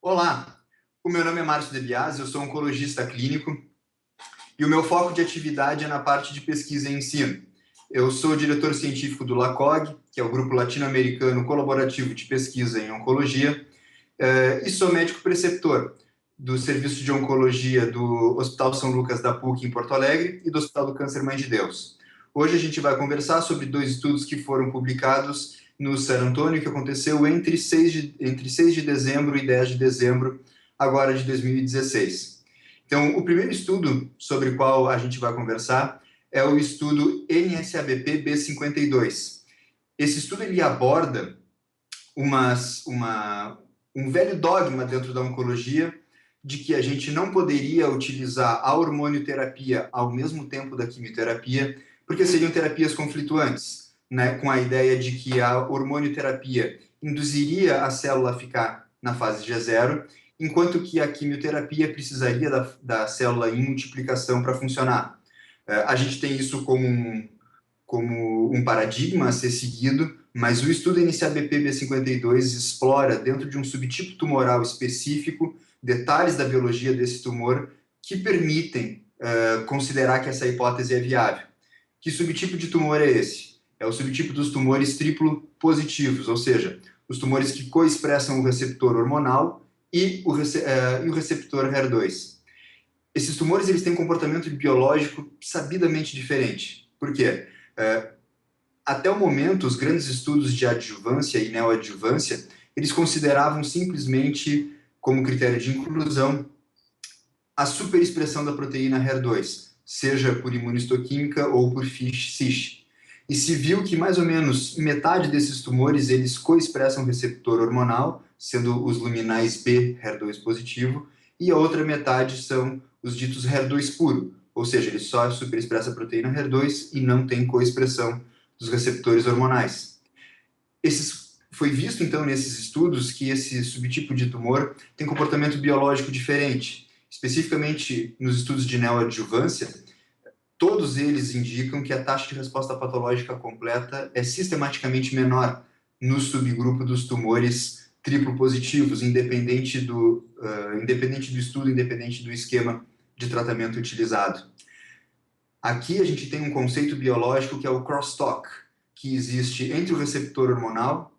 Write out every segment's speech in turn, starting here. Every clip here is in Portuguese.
Olá, o meu nome é Márcio De Biasi, eu sou oncologista clínico e o meu foco de atividade é na parte de pesquisa e ensino. Eu sou diretor científico do LACOG, que é o Grupo Latino-Americano Colaborativo de Pesquisa em Oncologia, e sou médico preceptor do Serviço de Oncologia do Hospital São Lucas da PUC em Porto Alegre e do Hospital do Câncer Mãe de Deus. Hoje a gente vai conversar sobre dois estudos que foram publicados no San Antônio, que aconteceu entre 6 de dezembro e 10 de dezembro, agora de 2016. Então, o primeiro estudo sobre o qual a gente vai conversar é o estudo NSABP B52. Esse estudo ele aborda um velho dogma dentro da oncologia de que a gente não poderia utilizar a hormonioterapia ao mesmo tempo da quimioterapia, porque seriam terapias conflituantes, né? Com a ideia de que a hormonioterapia induziria a célula a ficar na fase G0, enquanto que a quimioterapia precisaria da célula em multiplicação para funcionar. A gente tem isso como um paradigma a ser seguido, mas o estudo NCABP-B52 explora, dentro de um subtipo tumoral específico, detalhes da biologia desse tumor que permitem considerar que essa hipótese é viável. Que subtipo de tumor é esse? É o subtipo dos tumores triplo positivos, ou seja, os tumores que coexpressam o receptor hormonal e o receptor HER2. Esses tumores eles têm um comportamento biológico sabidamente diferente. Por quê? Até o momento, os grandes estudos de adjuvância e neoadjuvância, eles consideravam simplesmente como critério de inclusão a superexpressão da proteína HER2, seja por imunistoquímica ou por FISH-CISH. E se viu que mais ou menos metade desses tumores eles coexpressam receptor hormonal, sendo os luminais B HER2 positivo, e a outra metade são os ditos HER2 puro, ou seja, ele só superexpressa a proteína HER2 e não tem coexpressão dos receptores hormonais. Foi visto, então, nesses estudos que esse subtipo de tumor tem comportamento biológico diferente. Especificamente nos estudos de neoadjuvância, todos eles indicam que a taxa de resposta patológica completa é sistematicamente menor no subgrupo dos tumores triplo positivos, independente do estudo, independente do esquema de tratamento utilizado. Aqui a gente tem um conceito biológico que é o crosstalk, que existe entre o receptor hormonal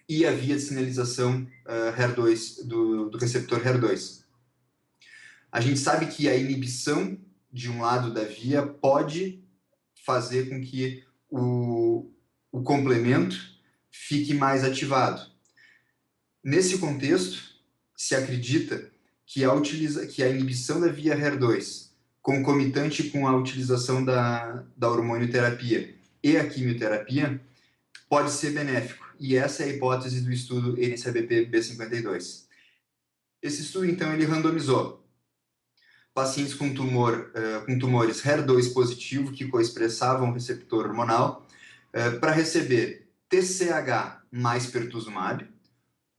e a via de sinalização HER2, do receptor HER2. A gente sabe que a inibição de um lado da via pode fazer com que o complemento fique mais ativado. Nesse contexto, se acredita que a inibição da via HER2, concomitante com a utilização da hormonioterapia e a quimioterapia, pode ser benéfico. E essa é a hipótese do estudo NCABP-B52. Esse estudo, então, ele randomizou pacientes com tumores HER2 positivo que coexpressavam o receptor hormonal para receber TCH mais pertuzumab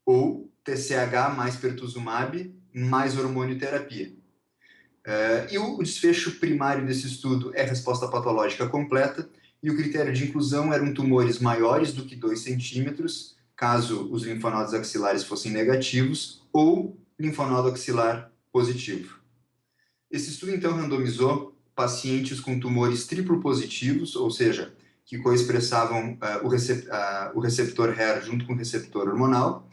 ou TCH mais pertuzumab mais hormonioterapia. E o desfecho primário desse estudo é resposta patológica completa, e o critério de inclusão eram tumores maiores do que 2 centímetros, caso os linfonodos axilares fossem negativos, ou linfonodo axilar positivo. Esse estudo, então, randomizou pacientes com tumores triplo positivos, ou seja, que coexpressavam o receptor HER junto com o receptor hormonal,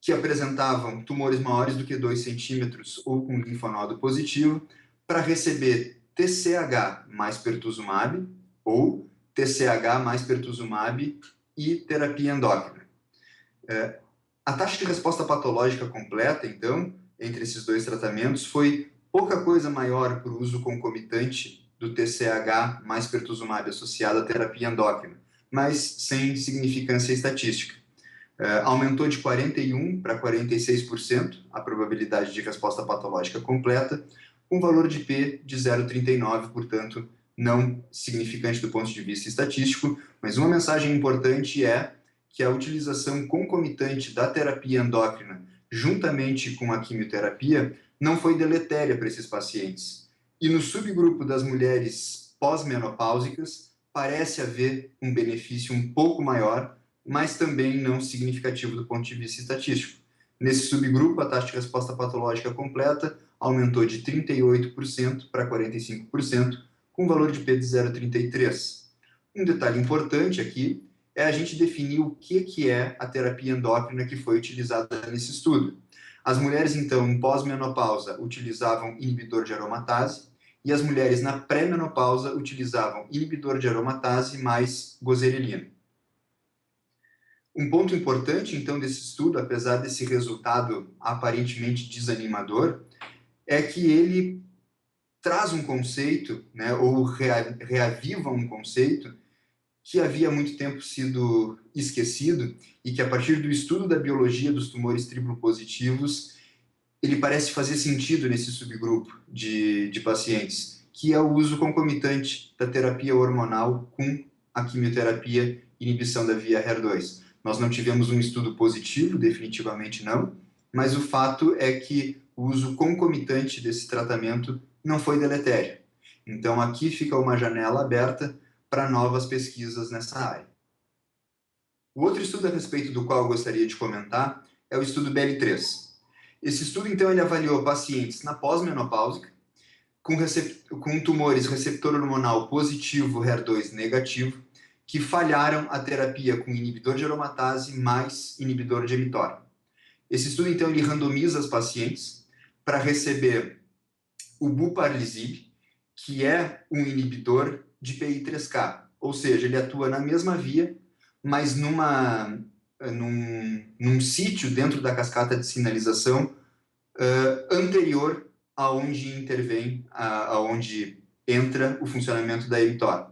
que apresentavam tumores maiores do que 2 centímetros ou com linfonodo positivo, para receber TCH mais pertuzumab ou TCH mais pertuzumab e terapia endócrina. A taxa de resposta patológica completa, então, entre esses dois tratamentos foi pouca coisa maior para o uso concomitante do TCH mais pertuzumab associado à terapia endócrina, mas sem significância estatística. Aumentou de 41% para 46% a probabilidade de resposta patológica completa, com valor de P de 0,39, portanto, não significante do ponto de vista estatístico, mas uma mensagem importante é que a utilização concomitante da terapia endócrina juntamente com a quimioterapia não foi deletéria para esses pacientes. E no subgrupo das mulheres pós-menopáusicas, parece haver um benefício um pouco maior, mas também não significativo do ponto de vista estatístico. Nesse subgrupo, a taxa de resposta patológica completa aumentou de 38% para 45%, com valor de P de 0,33. Um detalhe importante aqui é a gente definir o que é a terapia endócrina que foi utilizada nesse estudo. As mulheres, então, em pós-menopausa, utilizavam inibidor de aromatase, e as mulheres na pré-menopausa utilizavam inibidor de aromatase mais gozerelina. Um ponto importante, então, desse estudo, apesar desse resultado aparentemente desanimador, é que ele traz um conceito, né, ou reaviva um conceito que havia há muito tempo sido esquecido e que, a partir do estudo da biologia dos tumores triplopositivos, ele parece fazer sentido nesse subgrupo de pacientes, que é o uso concomitante da terapia hormonal com a quimioterapia e inibição da via HER2. Nós não tivemos um estudo positivo, definitivamente não, mas o fato é que o uso concomitante desse tratamento não foi deletério. Então, aqui fica uma janela aberta para novas pesquisas nessa área. O outro estudo a respeito do qual eu gostaria de comentar é o estudo BL3. Esse estudo, então, ele avaliou pacientes na pós-menopáusica com tumores receptor hormonal positivo HER2 negativo que falharam a terapia com inibidor de aromatase mais inibidor de mTOR. Esse estudo, então, ele randomiza as pacientes para receber o buparlisib, que é um inibidor de PI3K, ou seja, ele atua na mesma via, mas num sítio dentro da cascata de sinalização anterior aonde intervém, aonde entra o funcionamento da mTOR.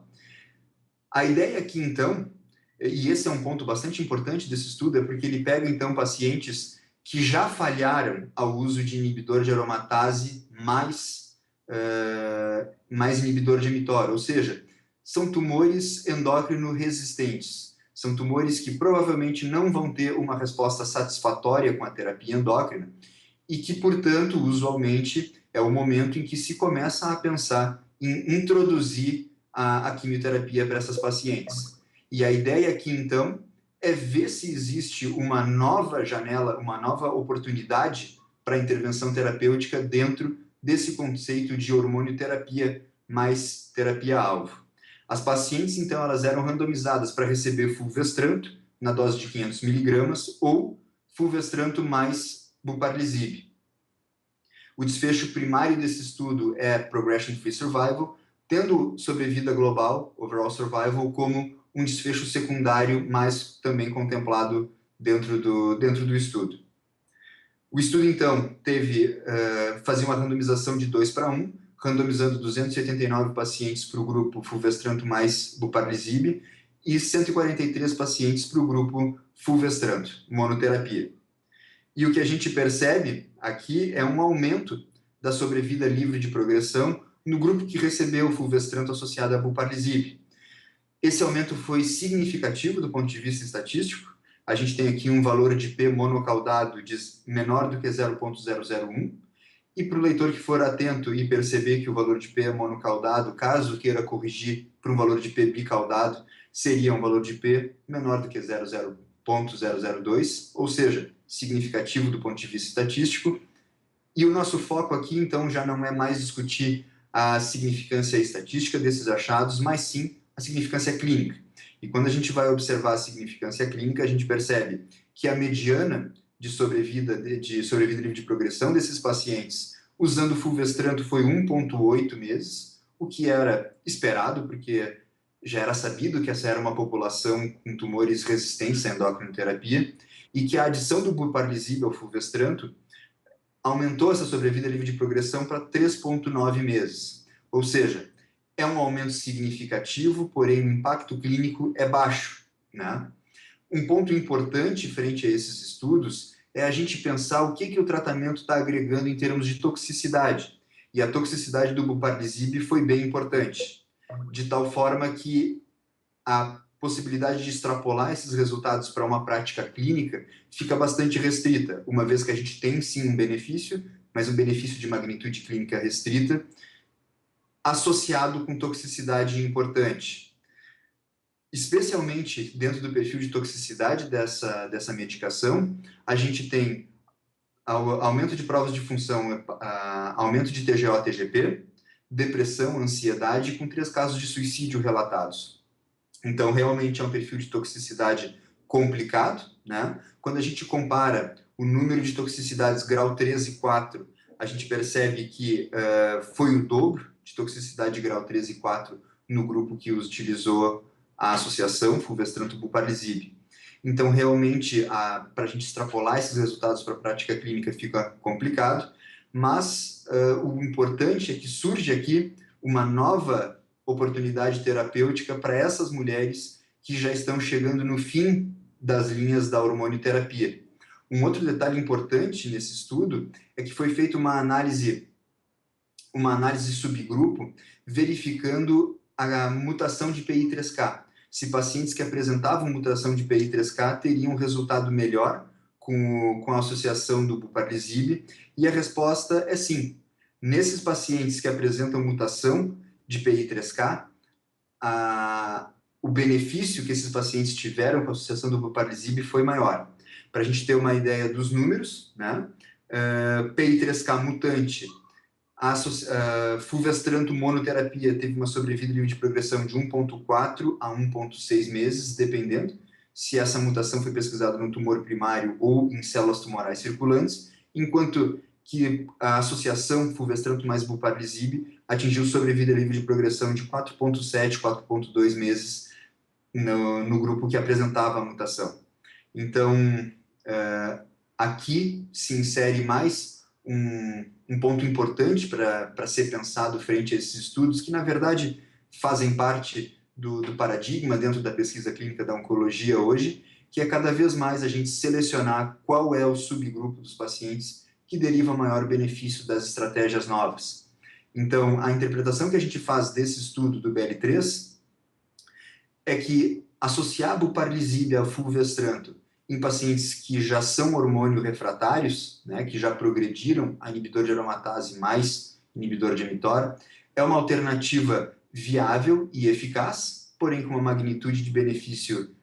A ideia aqui, então, e esse é um ponto bastante importante desse estudo, é porque ele pega, então, pacientes que já falharam ao uso de inibidor de aromatase mais inibidor de mTOR, ou seja, são tumores endócrino resistentes. São tumores que provavelmente não vão ter uma resposta satisfatória com a terapia endócrina e que, portanto, usualmente é o momento em que se começa a pensar em introduzir a quimioterapia para essas pacientes. E a ideia aqui, então, é ver se existe uma nova janela, uma nova oportunidade para intervenção terapêutica dentro desse conceito de hormonioterapia mais terapia-alvo. As pacientes, então, elas eram randomizadas para receber fulvestranto na dose de 500 miligramas ou fulvestranto mais buparlisib. O desfecho primário desse estudo é Progression-Free Survival, tendo sobrevida global, Overall Survival, como um desfecho secundário, mas também contemplado dentro do estudo. O estudo, então, fazia uma randomização de 2:1, randomizando 289 pacientes para o grupo fulvestranto mais buparlisib e 143 pacientes para o grupo fulvestranto, monoterapia. E o que a gente percebe aqui é um aumento da sobrevida livre de progressão no grupo que recebeu o fulvestranto associado a buparlisib. Esse aumento foi significativo do ponto de vista estatístico. A gente tem aqui um valor de P monocaudado de menor do que 0,001. E para o leitor que for atento e perceber que o valor de P é monocaudado, caso queira corrigir para um valor de P bicaudado, seria um valor de P menor do que 0,002, ou seja, significativo do ponto de vista estatístico. E o nosso foco aqui, então, já não é mais discutir a significância estatística desses achados, mas sim a significância clínica. E quando a gente vai observar a significância clínica, a gente percebe que a mediana de sobrevida livre de progressão desses pacientes usando fulvestranto foi 1,8 meses, o que era esperado, porque já era sabido que essa era uma população com tumores resistentes à endocrinoterapia, e que a adição do buparlisib ao fulvestranto aumentou essa sobrevida livre de progressão para 3,9 meses. Ou seja, é um aumento significativo, porém o impacto clínico é baixo, né? Um ponto importante frente a esses estudos é a gente pensar o que o tratamento está agregando em termos de toxicidade. E a toxicidade do buparlisib foi bem importante. de tal forma que a possibilidade de extrapolar esses resultados para uma prática clínica fica bastante restrita, uma vez que a gente tem sim um benefício, mas um benefício de magnitude clínica restrita, associado com toxicidade importante. Especialmente dentro do perfil de toxicidade dessa medicação, a gente tem aumento de provas de função, aumento de TGO-TGP, depressão, ansiedade, com 3 casos de suicídio relatados. Então, realmente é um perfil de toxicidade complicado, né? Quando a gente compara o número de toxicidades grau 3 e 4, a gente percebe que foi o dobro de toxicidade grau 3 e 4 no grupo que utilizou a associação fulvestranto-buparlizib. Então, realmente, para a gente extrapolar esses resultados para a prática clínica fica complicado, mas o importante é que surge aqui uma nova oportunidade terapêutica para essas mulheres que já estão chegando no fim das linhas da hormonioterapia. Um outro detalhe importante nesse estudo é que foi feita uma análise subgrupo verificando a mutação de PI3K. Se pacientes que apresentavam mutação de PI3K teriam um resultado melhor com a associação do buparlizib, e a resposta é sim. Nesses pacientes que apresentam mutação de PI3K, o benefício que esses pacientes tiveram com a associação do buparlizib foi maior. Para a gente ter uma ideia dos números, né? PI3K mutante, fulvestranto monoterapia teve uma sobrevida livre de progressão de 1,4 a 1,6 meses, dependendo se essa mutação foi pesquisada no tumor primário ou em células tumorais circulantes, enquanto que a associação fulvestranto mais buparlizib atingiu sobrevida livre de progressão de 4,7, 4,2 meses no grupo que apresentava a mutação. Então, aqui se insere mais um ponto importante para ser pensado frente a esses estudos, que na verdade fazem parte do paradigma dentro da pesquisa clínica da oncologia hoje, que é cada vez mais a gente selecionar qual é o subgrupo dos pacientes que deriva maior benefício das estratégias novas. Então, a interpretação que a gente faz desse estudo do BL3 é que associar buparlizib ao fulvestranto em pacientes que já são hormônio refratários, né, que já progrediram a inibidor de aromatase mais inibidor de mTOR, é uma alternativa viável e eficaz, porém com uma magnitude de benefício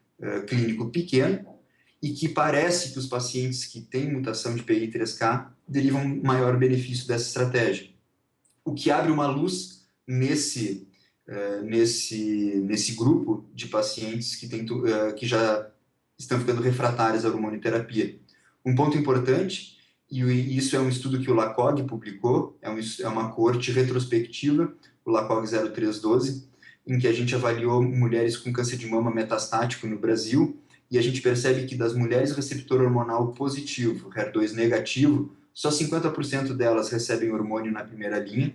clínico pequeno, e que parece que os pacientes que têm mutação de PI3K derivam maior benefício dessa estratégia. O que abre uma luz nesse grupo de pacientes que já estão ficando refratários à hormonioterapia. Um ponto importante, e isso é um estudo que o LACOG publicou, é uma coorte retrospectiva, o LACOG 0312, em que a gente avaliou mulheres com câncer de mama metastático no Brasil, e a gente percebe que das mulheres receptor hormonal positivo, HER2 negativo, só 50% delas recebem hormônio na primeira linha,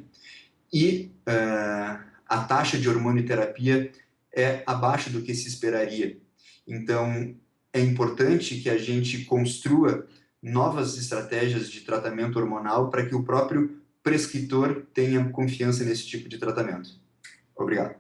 e a taxa de hormonioterapia é abaixo do que se esperaria. Então, é importante que a gente construa novas estratégias de tratamento hormonal para que o próprio prescritor tenha confiança nesse tipo de tratamento. Obrigado.